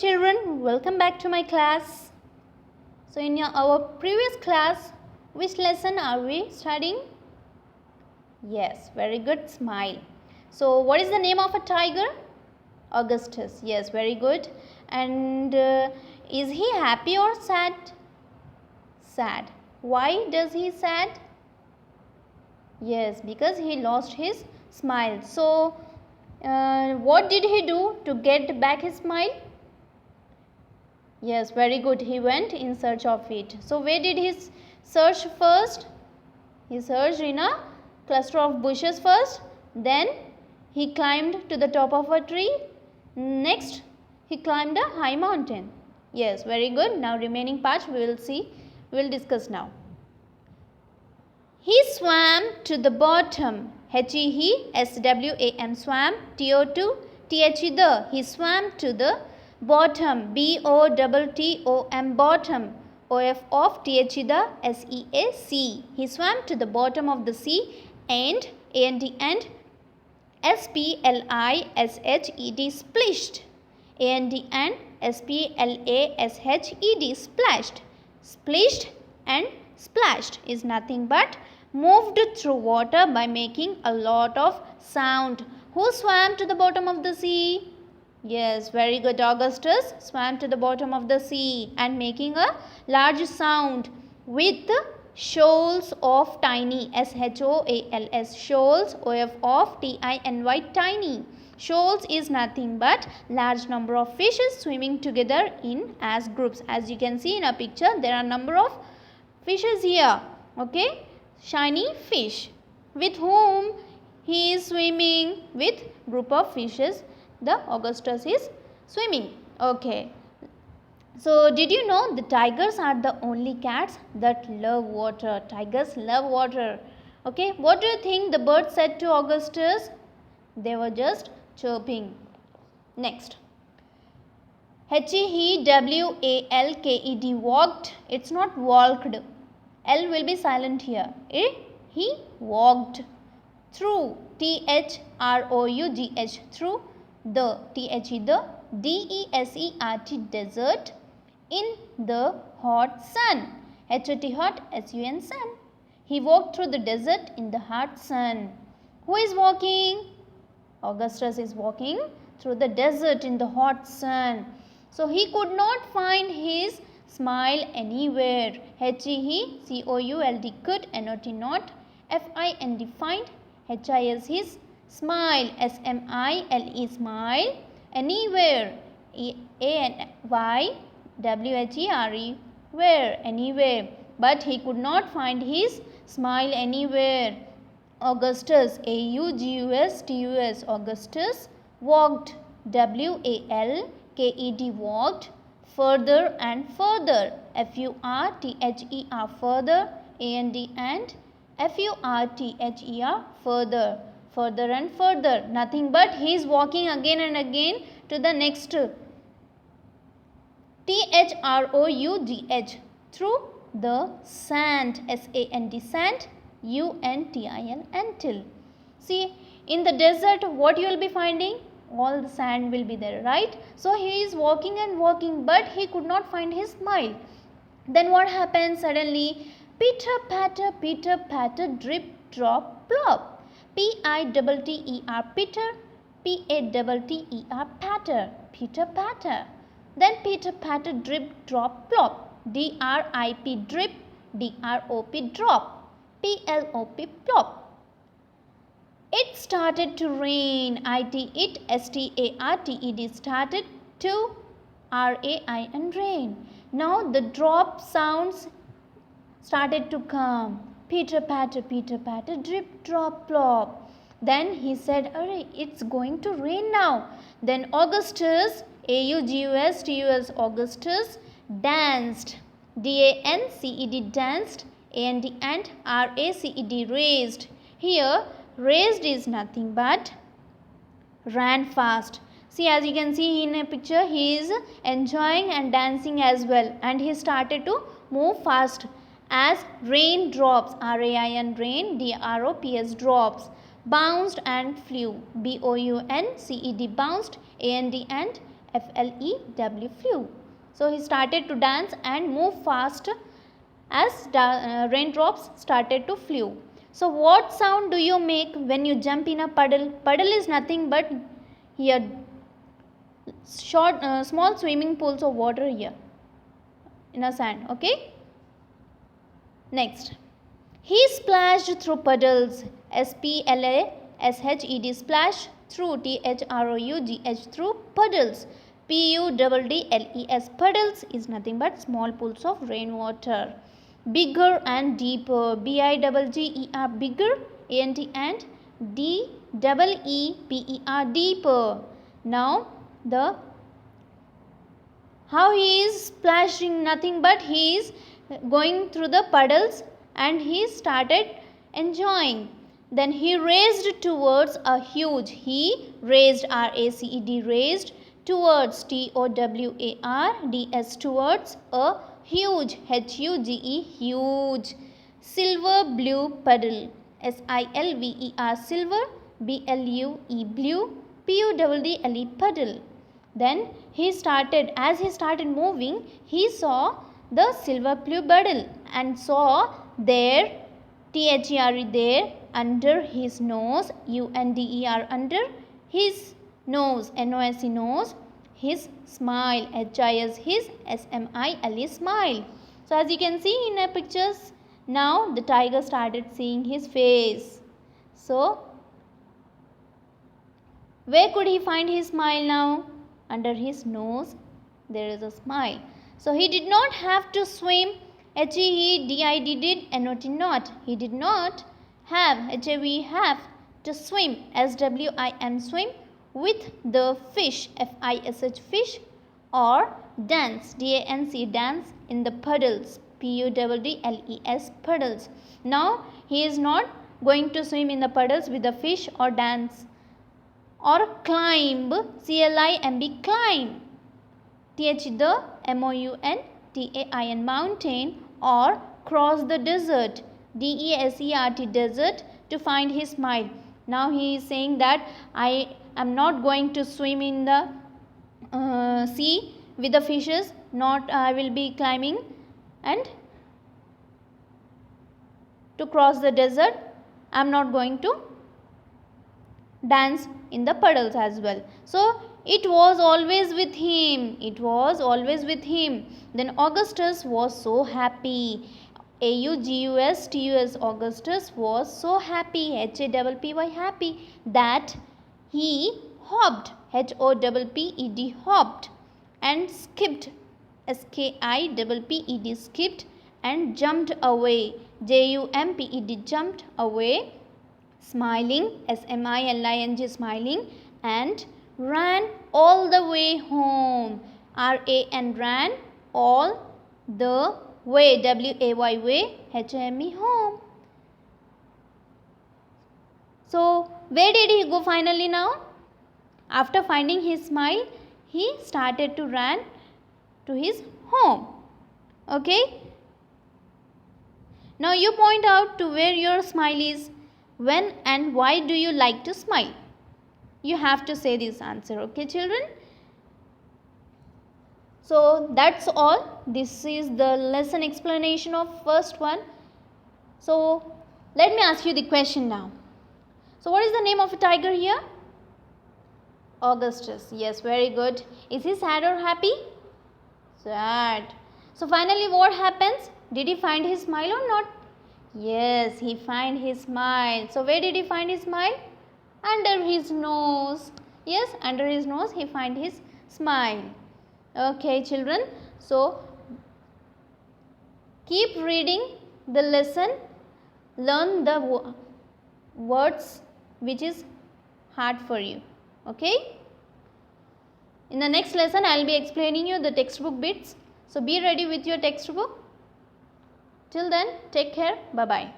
children, welcome back to my class. So in our previous class, which lesson are we studying? Yes, very good, smile. So what is the name of a tiger? Augustus. Yes, very good. And is he happy or sad? Sad. Why does he sad? Yes, because he lost his smile. So what did he do to get back his smile? Yes, very good. He went in search of it. So where did he search first? He searched in a cluster of bushes first. Then he climbed to the top of a tree. Next, he climbed a high mountain. Yes, very good. Now remaining part we will see. We will discuss now. He swam to the bottom. H-E-S-W-A-M, swam. T-O-2, T-H-E, the. He swam to the bottom. B-O-T-T-O-M, bottom. O-F of T-H-E, the. S-E-A-C. He swam to the bottom of the sea and A-N-D and S-P-L-I-S-H-E-D, splished. A-N-D and S-P-L-A-S-H-E-D, splashed. Splished and splashed is nothing but moved through water by making a lot of sound. Who swam to the bottom of the sea? Yes, very good. Augustus swam to the bottom of the sea and making a large sound with shoals of tiny, S-H-O-A-L-S, shoals, O-F of T-I-N-Y, tiny. Shoals is nothing but large number of fishes swimming together in as groups. As you can see in a picture, there are number of fishes here. Okay, shiny fish. With whom he is swimming? With group of fishes. The Augustus is swimming. Okay. So did you know the tigers are the only cats that love water? Tigers love water. Okay. What do you think the bird said to Augustus? They were just chirping. Next. H-E-W-A-L-K-E-D, walked. It's not walked. L will be silent here. He walked through. T-H-R-O-U-G-H, through the. T-H-E, the. D-E-S-E-R-T, desert, in the hot sun. H-O-T, hot, S-U-N, sun. He walked through the desert in the hot sun. Who is walking? Augustus is walking through the desert in the hot sun. So he could not find his smile anywhere. H-E-C-O-U-L-D, could, N-O-T, not, F-I-N-D, find, H-I-S, his smile, S-M-I-L-E, smile, anywhere, A-N-Y-W-H-E-R-E, where, anywhere. But he could not find his smile anywhere. Augustus, A-U-G-U-S-T-U-S, Augustus walked, W-A-L-K-E-D, walked, further and further, F-U-R-T-H-E-R, further, A-N-D and F-U-R-T-H-E-R, further, further and further, nothing but he is walking again and again to the next, T-H-R-O-U-G-H, through the sand, S-A-N-D, sand, U-N-T-I-L, until. See, in the desert what you will be finding? All the sand will be there, right? So he is walking and walking, but he could not find his smile. Then what happened? Suddenly, pitter patter, drip drop plop. P-I-T-T-E-R, pitter, P-A-T-T-E-R, patter, pitter patter. Then pitter patter, drip drop plop. D-R-I-P, drip, D-R-O-P, drop, P-L-O-P, plop. It started to rain. It, S-T-A-R-T-E-D, started to R-A-I-N, rain. Now the drop sounds started to come. Pitter patter, drip drop plop. Then he said, "Arey, it's going to rain now." Then Augustus, A-U-G-U-S-T-U-S, Augustus danced. D-A-N-C-E-D, danced. A-N-D and R-A-C-E-D, raised. Here raised is nothing but ran fast. See, as you can see in a picture, he is enjoying and dancing as well, and he started to move fast as rain drops, R-A-I-N, rain, D-R-O-P-S, drops, bounced and flew, B-O-U-N-C-E-D, bounced, A-N-D and F-L-E-W, flew. So he started to dance and move fast as raindrops started to flew. So what sound do you make when you jump in a puddle? Puddle is nothing but here small swimming pools of water here in a sand. Okay. Next, he splashed through puddles. S-P-L-A-S-H-E-D, splash, through, T-H-R-O-U-G-H, through puddles. P-U-D-D-L-E-S, puddles is nothing but small pools of rainwater. Bigger and deeper, B-I-G-G-E-R, bigger, A-N-T, and D-E-E-P-E-R, deeper. Now how he is splashing, nothing but he is going through the puddles and he started enjoying. Then he raced towards a huge, he raised, R-A-C-E-D, raised, towards, T-O-W-A-R-D-S, towards a huge, H-U-G-E, huge, silver blue puddle, S-I-L-V-E-R, silver, B-L-U-E, blue, P-U-D-D-L-E, puddle. Then as he started moving, he saw the silver blue puddle and saw there, T-H-E-R-E, there, under his nose, U-N-D-E-R, under his nose, N-O-S-E, nose, his smile, H-I-S, his S-M-I-L-E, smile. So as you can see in the pictures, now the tiger started seeing his face. So where could he find his smile now? Under his nose there is a smile. So he did not have to swim, H-E-D-I-D, did, N-O-T, not. He did not have, H-A-V, have to swim, S-W-I-M, swim, with the fish, F-I-S-H, fish, or dance, D-A-N-C, dance, in the puddles, P-U-D-D-L-E-S, puddles. Now he is not going to swim in the puddles with the fish or dance, or climb, C-L-I-M-B, climb, T-H, the M-O-U-N-T-A-I-N, mountain, or cross the desert, D-E-S-E-R-T, desert, to find his smile. Now he is saying that I am not going to swim in the sea with the fishes, not I will be climbing, and to cross the desert I am not going to dance in the puddles as well. So it was always with him. It was always with him. Then Augustus was so happy. A-U-G-U-S-T-U-S, Augustus was so happy, H-A-P-P-Y, happy, that he hopped, H-O-P-P-E-D, hopped, and skipped, S-K-I-P-P-E-D, skipped, and jumped away, J-U-M-P-E-D, jumped away, smiling, S-M-I-L-I-N-G, smiling, and ran all the way home, R-A-N, ran all the way, W-A-Y, way, H-O-M-E, home. So where did he go finally now? After finding his smile, he started to run to his home. Okay. Now you point out to where your smile is. When and why do you like to smile? You have to say this answer. Okay, children. So that's all. This is the lesson explanation of first one. So let me ask you the question now. So what is the name of a tiger here? Augustus. Yes, very good. Is he sad or happy? Sad. So finally what happens? Did he find his smile or not? Yes, he find his smile. So where did he find his smile? Under his nose. Yes, under his nose he find his smile. Okay, children. So keep reading the lesson. Learn the words which is hard for you. Okay. In the next lesson I will be explaining you the textbook bits. So be ready with your textbook. Till then, take care. Bye-bye.